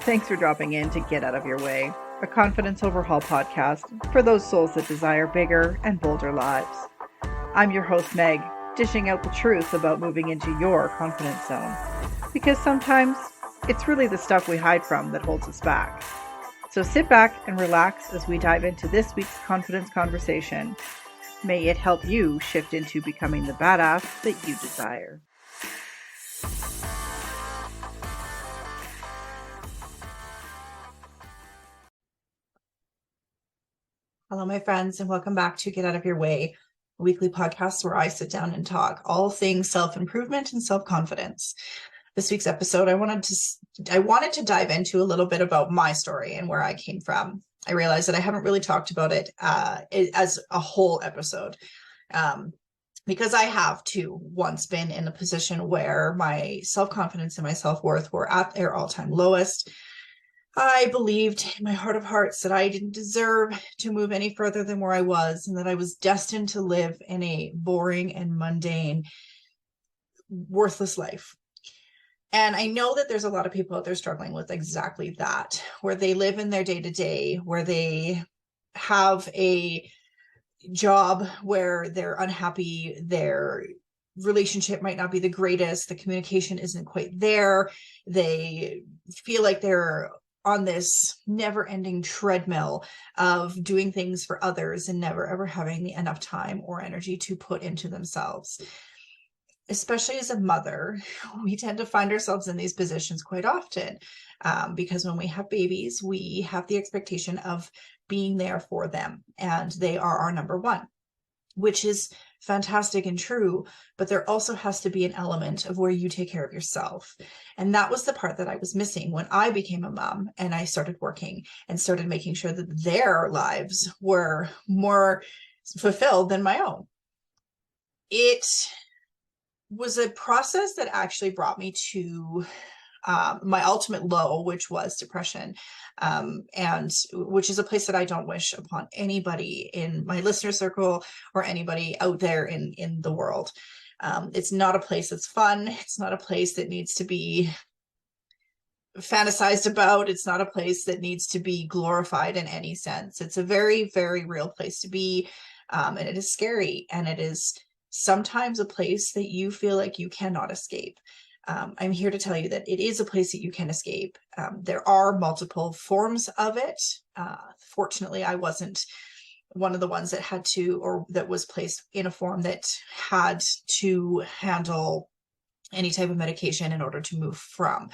Thanks for dropping in to Get Out of Your Way, a confidence overhaul podcast for those souls that desire bigger and bolder lives. I'm your host, Meg, dishing out the truth about moving into your confidence zone. Because sometimes it's really the stuff we hide from that holds us back. So sit back and relax as we dive into this week's confidence conversation. May it help you shift into becoming the badass that you desire. Hello, my friends, and welcome back to Get Out of Your Way, a weekly podcast where I sit down and talk all things self-improvement and self-confidence. This week's episode, I wanted to dive into a little bit about my story and where I came from. I realized that I haven't really talked about it as a whole episode because I have too once been in a position where my self-confidence and my self-worth were at their all-time lowest. I believed in my heart of hearts that I didn't deserve to move any further than where I was, and that I was destined to live in a boring and mundane, worthless life. And I know that there's a lot of people out there struggling with exactly that, where they live in their day-to-day, where they have a job where they're unhappy, their relationship might not be the greatest, the communication isn't quite there, they feel like they're on this never-ending treadmill of doing things for others and never ever having enough time or energy to put into themselves. Especially as a mother, we tend to find ourselves in these positions quite often because when we have babies, we have the expectation of being there for them, and they are our number one, which is fantastic and true, but there also has to be an element of where you take care of yourself. And that was the part that I was missing when I became a mom and I started working and started making sure that their lives were more fulfilled than my own. It was a process that actually brought me to my ultimate low, which was depression, and which is a place that I don't wish upon anybody in my listener circle or anybody out there in the world. It's not a place that's fun. It's not a place that needs to be fantasized about. It's not a place that needs to be glorified in any sense. It's a very, very real place to be, and it is scary, and it is sometimes a place that you feel like you cannot escape. I'm here to tell you that it is a place that you can escape. There are multiple forms of it. Fortunately, I wasn't one of the ones that had to, or that was placed in a form that had to handle any type of medication in order to move from.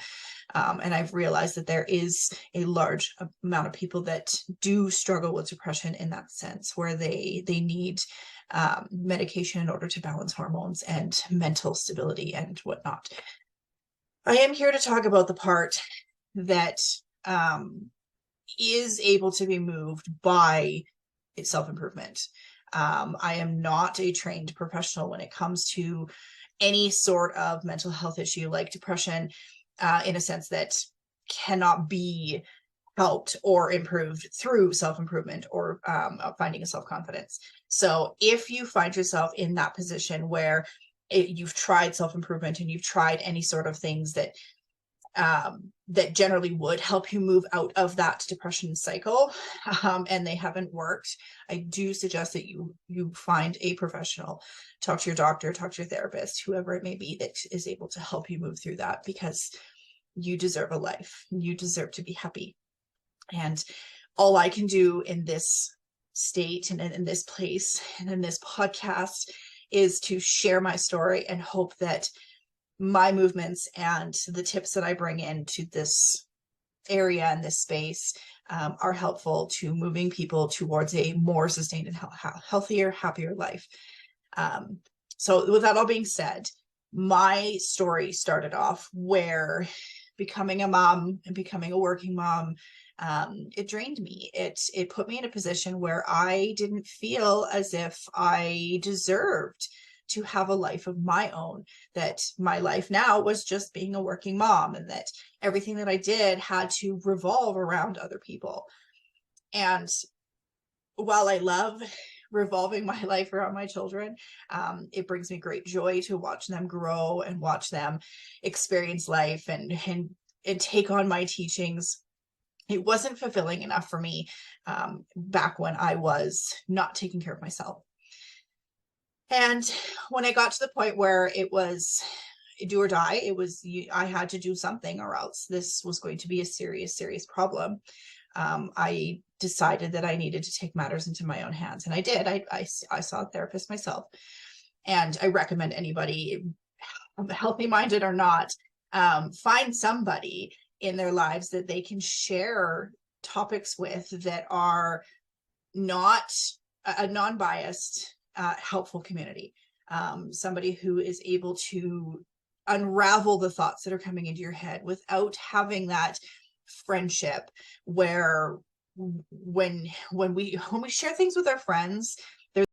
And I've realized that there is a large amount of people that do struggle with depression in that sense, where they need medication in order to balance hormones and mental stability and whatnot. I am here to talk about the part that is able to be moved by self-improvement. I am not a trained professional when it comes to any sort of mental health issue like depression, in a sense that cannot be helped or improved through self-improvement or finding a self-confidence. So if you find yourself in that position where you've tried self-improvement and you've tried any sort of things that that generally would help you move out of that depression cycle, and they haven't worked, I do suggest that you find a professional. Talk to your doctor, talk to your therapist, whoever it may be that is able to help you move through that, because you deserve a life. You deserve to be happy. And all I can do in this state and in this place and in this podcast is to share my story and hope that my movements and the tips that I bring into this area and this space are helpful to moving people towards a more sustained and healthier, happier life. So with that all being said, my story started off where becoming a mom and becoming a working mom, it drained me. It put me in a position where I didn't feel as if I deserved to have a life of my own, that my life now was just being a working mom, and that everything that I did had to revolve around other people. And while I love revolving my life around my children, it brings me great joy to watch them grow and watch them experience life and and take on my teachings, it wasn't fulfilling enough for me back when I was not taking care of myself. And when I got to the point where it was do or die, I had to do something, or else this was going to be a serious problem. I decided that I needed to take matters into my own hands, and I did. I saw a therapist myself, and I recommend anybody, healthy minded or not, find somebody in their lives that they can share topics with that are not a non-biased, helpful community. Somebody who is able to unravel the thoughts that are coming into your head without having that friendship where when we share things with our friends,